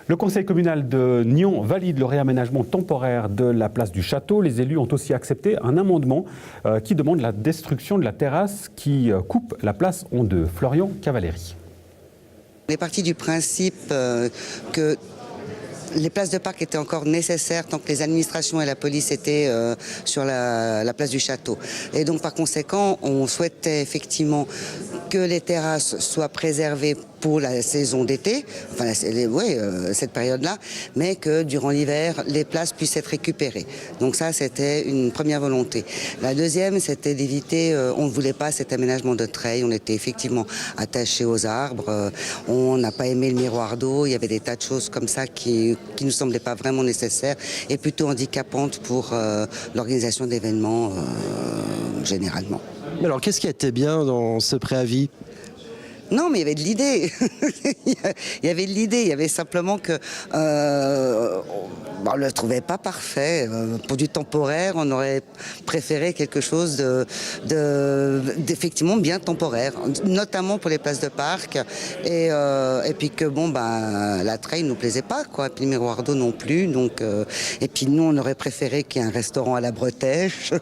Le conseil communal de Nyons valide le réaménagement temporaire de la place du château. Les élus ont aussi accepté un amendement qui demande la destruction de la terrasse qui coupe la place en deux. Florian Cavalieri. On est parti du principe que les places de parc étaient encore nécessaires tant que les administrations et la police étaient sur la place du château. Et donc par conséquent, on souhaitait effectivement que les terrasses soient préservées pour la saison d'été, enfin cette période-là, mais que durant l'hiver, les places puissent être récupérées. Donc ça, c'était une première volonté. La deuxième, c'était d'éviter, on ne voulait pas cet aménagement de treilles, on était effectivement attachés aux arbres, on n'a pas aimé le miroir d'eau, il y avait des tas de choses comme ça qui nous semblaient pas vraiment nécessaires et plutôt handicapantes pour l'organisation d'événements généralement. Alors, qu'est-ce qui était bien dans ce préavis ? Non, mais il y avait de l'idée. Il y avait de l'idée. Il y avait simplement que on ne le trouvait pas parfait. Pour du temporaire, on aurait préféré quelque chose d'effectivement bien temporaire, notamment pour les places de parc. Et puis que la treille ne nous plaisait pas, quoi. Et puis le miroir d'eau non plus. Donc, et puis nous, on aurait préféré qu'il y ait un restaurant à la bretèche.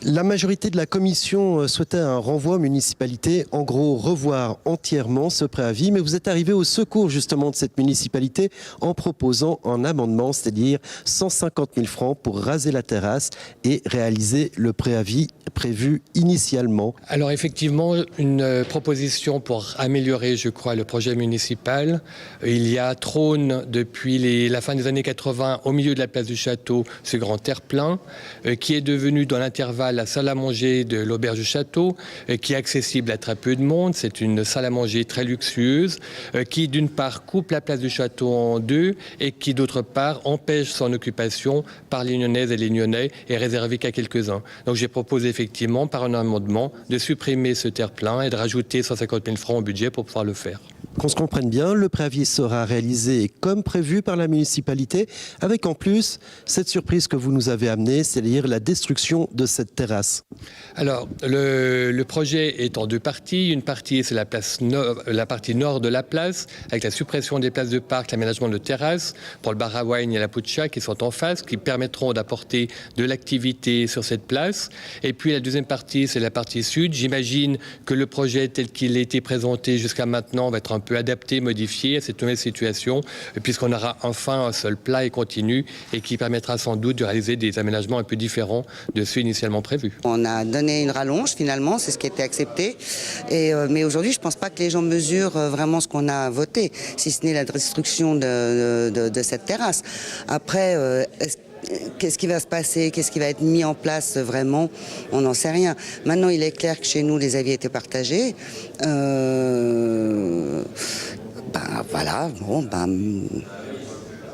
La majorité de la commission souhaitait un renvoi aux municipalités, en gros revoir entièrement ce préavis, mais vous êtes arrivé au secours justement de cette municipalité en proposant un amendement, c'est-à-dire 150 000 francs pour raser la terrasse et réaliser le préavis prévu initialement. Alors effectivement, une proposition pour améliorer, je crois, le projet municipal. Il y à trône depuis la fin des années 80 au milieu de la place du château ce grand terre-plein qui est devenu dans l'intervalle la salle à manger de l'auberge du château qui est accessible à très peu de monde. C'est une salle à manger très luxueuse qui d'une part coupe la place du château en deux et qui d'autre part empêche son occupation par les Nyonnaises et les Nyonnais et réservée qu'à quelques-uns. Donc j'ai proposé effectivement par un amendement de supprimer ce terre-plein et de rajouter 150 000 francs au budget pour pouvoir le faire. Qu'on se comprenne bien, le préavis sera réalisé comme prévu par la municipalité, avec en plus cette surprise que vous nous avez amenée, c'est-à-dire la destruction de cette terrasse. Alors, le projet est en deux parties. Une partie, c'est la partie nord de la place, avec la suppression des places de parc, l'aménagement de terrasses pour le bar à wine et la Puccia qui sont en face, qui permettront d'apporter de l'activité sur cette place. Et puis la deuxième partie, c'est la partie sud. J'imagine que le projet tel qu'il a été présenté jusqu'à maintenant va être un peu adapté, modifié à cette nouvelle situation, puisqu'on aura enfin un seul plat et continu et qui permettra sans doute de réaliser des aménagements un peu différents de ceux initialement prévus. On a donné une rallonge finalement, c'est ce qui a été accepté. Mais aujourd'hui, je ne pense pas que les gens mesurent vraiment ce qu'on a voté, si ce n'est la destruction de cette terrasse. Après, qu'est-ce qui va se passer? Qu'est-ce qui va être mis en place vraiment? On n'en sait rien. Maintenant, il est clair que chez nous, les avis étaient partagés.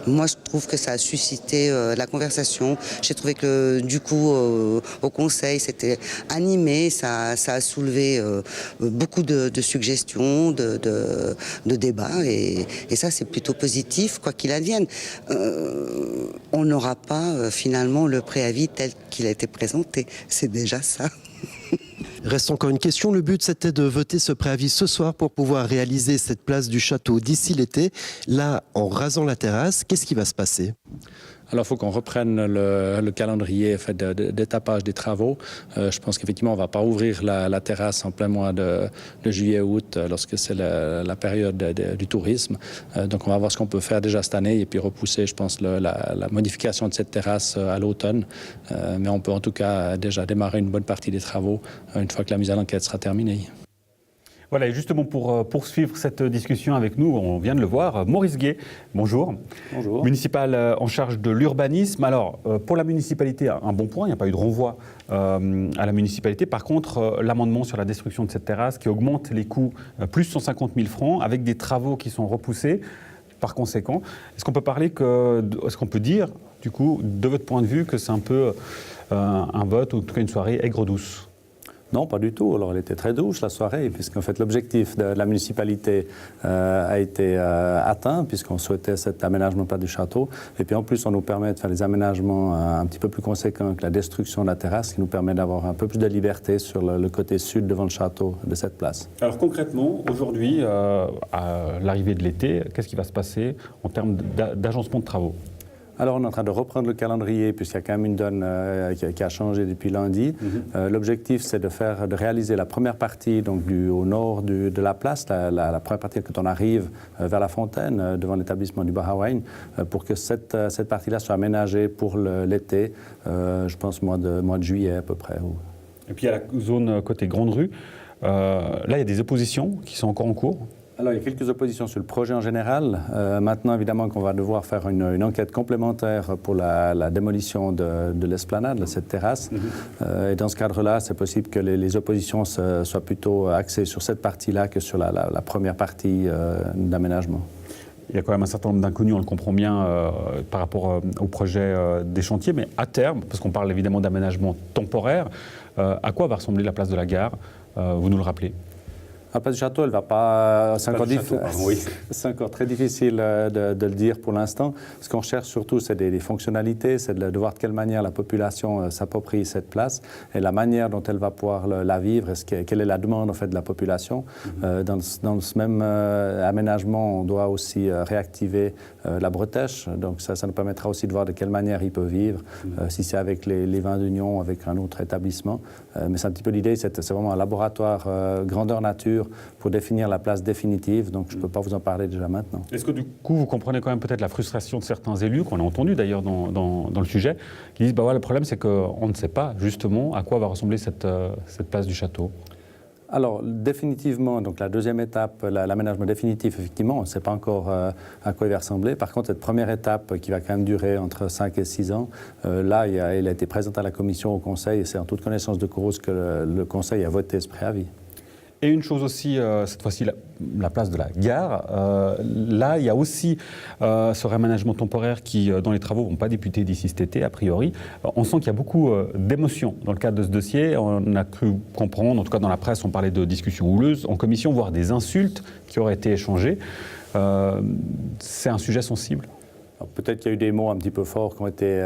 Moi, je trouve que ça a suscité la conversation. J'ai trouvé que, du coup, au Conseil, c'était animé. Ça a soulevé beaucoup de suggestions, de débats. Et ça, c'est plutôt positif, quoi qu'il advienne. On n'aura pas, finalement, le préavis tel qu'il a été présenté. C'est déjà ça. Reste encore une question. Le but, c'était de voter ce préavis ce soir pour pouvoir réaliser cette place du château d'ici l'été. Là, en rasant la terrasse, qu'est-ce qui va se passer ? Alors, il faut qu'on reprenne le calendrier d'étapage des travaux. Je pense qu'effectivement, on ne va pas ouvrir la terrasse en plein mois de juillet-août, lorsque c'est la période du tourisme. Donc, on va voir ce qu'on peut faire déjà cette année et puis repousser, je pense, la modification de cette terrasse à l'automne. Mais on peut en tout cas déjà démarrer une bonne partie des travaux une fois que la mise à l'enquête sera terminée. Voilà, et justement pour poursuivre cette discussion avec nous, on vient de le voir, Maurice Gué, bonjour. Bonjour. Municipal en charge de l'urbanisme. Alors, pour la municipalité, un bon point, il n'y a pas eu de renvoi à la municipalité. Par contre, l'amendement sur la destruction de cette terrasse qui augmente les coûts plus 150 000 francs avec des travaux qui sont repoussés. Par conséquent, est-ce qu'on peut dire, du coup, de votre point de vue, que c'est un peu un vote ou en tout cas une soirée aigre-douce ? Non, pas du tout. Alors, elle était très douce la soirée, puisqu'en fait, l'objectif de la municipalité a été atteint, puisqu'on souhaitait cet aménagement place du château. Et puis, en plus, on nous permet de faire des aménagements un petit peu plus conséquents que la destruction de la terrasse, qui nous permet d'avoir un peu plus de liberté sur le côté sud devant le château de cette place. Alors concrètement, aujourd'hui, à l'arrivée de l'été, qu'est-ce qui va se passer en termes d'agencement de travaux ? Alors, on est en train de reprendre le calendrier, puisqu'il y a quand même une donne qui a changé depuis lundi. L'objectif, c'est de réaliser la première partie, donc au nord de la place, la première partie quand on arrive vers la fontaine, devant l'établissement du Bahrain, pour que cette partie-là soit aménagée pour l'été, je pense mois de juillet à peu près. Et puis, il y a la zone côté Grande Rue. Là, il y a des oppositions qui sont encore en cours. Alors, il y a quelques oppositions sur le projet en général. Maintenant, évidemment, qu'on va devoir faire une enquête complémentaire pour la démolition de l'esplanade, de cette terrasse. Et dans ce cadre-là, c'est possible que les oppositions soient plutôt axées sur cette partie-là que sur la première partie d'aménagement. Il y a quand même un certain nombre d'inconnus, on le comprend bien, par rapport au projet des chantiers. Mais à terme, parce qu'on parle évidemment d'aménagement temporaire, à quoi va ressembler la place de la gare ? Vous nous le rappelez ? La place du château, elle ne va pas... C'est encore très difficile de le dire pour l'instant. Ce qu'on cherche surtout, c'est des fonctionnalités, c'est de voir de quelle manière la population s'approprie cette place et la manière dont elle va pouvoir la vivre, quelle est la demande en fait, de la population. Dans ce même aménagement, on doit aussi réactiver la bretèche. Donc ça nous permettra aussi de voir de quelle manière il peut vivre, si c'est avec les vins d'Union, avec un autre établissement. Mais c'est un petit peu l'idée, c'est vraiment un laboratoire grandeur nature pour définir la place définitive, donc je ne peux pas vous en parler déjà maintenant. Est-ce que du coup vous comprenez quand même peut-être la frustration de certains élus, qu'on a entendu d'ailleurs dans le sujet, qui disent le problème c'est qu'on ne sait pas justement à quoi va ressembler cette place du château ? Alors, définitivement, donc la deuxième étape, l'aménagement définitif, effectivement, on ne sait pas encore à quoi il va ressembler. Par contre, cette première étape, qui va quand même durer entre 5 et 6 ans, là, il a été présenté à la Commission, au Conseil, et c'est en toute connaissance de cause que le Conseil a voté ce préavis. Et une chose aussi, cette fois-ci, la place de la gare. Là, il y a aussi ce réaménagement temporaire qui, dans les travaux, ne vont pas débuter d'ici cet été, a priori. On sent qu'il y a beaucoup d'émotions dans le cadre de ce dossier. On a cru comprendre, en tout cas dans la presse, on parlait de discussions houleuses en commission, voire des insultes qui auraient été échangées. C'est un sujet sensible. Peut-être qu'il y a eu des mots un petit peu forts qui ont été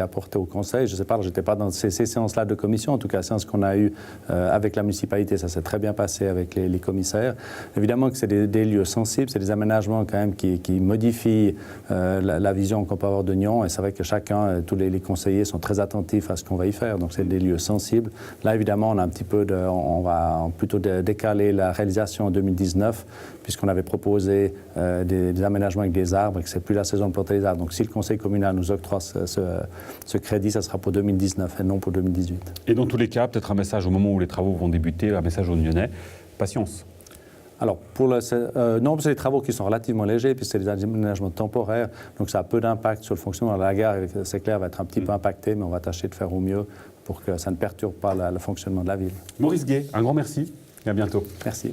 apportés au Conseil. Je ne sais pas, je n'étais pas dans ces séances-là de commission. En tout cas, la séance qu'on a eue avec la municipalité, ça s'est très bien passé avec les commissaires. Évidemment que c'est des lieux sensibles, c'est des aménagements quand même qui modifient la vision qu'on peut avoir de Nyon. Et c'est vrai que tous les conseillers sont très attentifs à ce qu'on va y faire. Donc c'est des lieux sensibles. Là, évidemment, on va plutôt décaler la réalisation en 2019, puisqu'on avait proposé des aménagements avec des arbres et que ce n'est plus la saison de planter les arbres. Donc si le Conseil communal nous octroie ce crédit, ça sera pour 2019 et non pour 2018. Et dans tous les cas, peut-être un message au moment où les travaux vont débuter, un message aux Nyonnais, patience. Alors, non, c'est des travaux qui sont relativement légers, puis c'est des aménagements temporaires, donc ça a peu d'impact sur le fonctionnement de la gare. C'est clair, va être un petit peu impacté, mais on va tâcher de faire au mieux pour que ça ne perturbe pas le fonctionnement de la ville. Maurice Gué, un grand merci et à bientôt. Merci.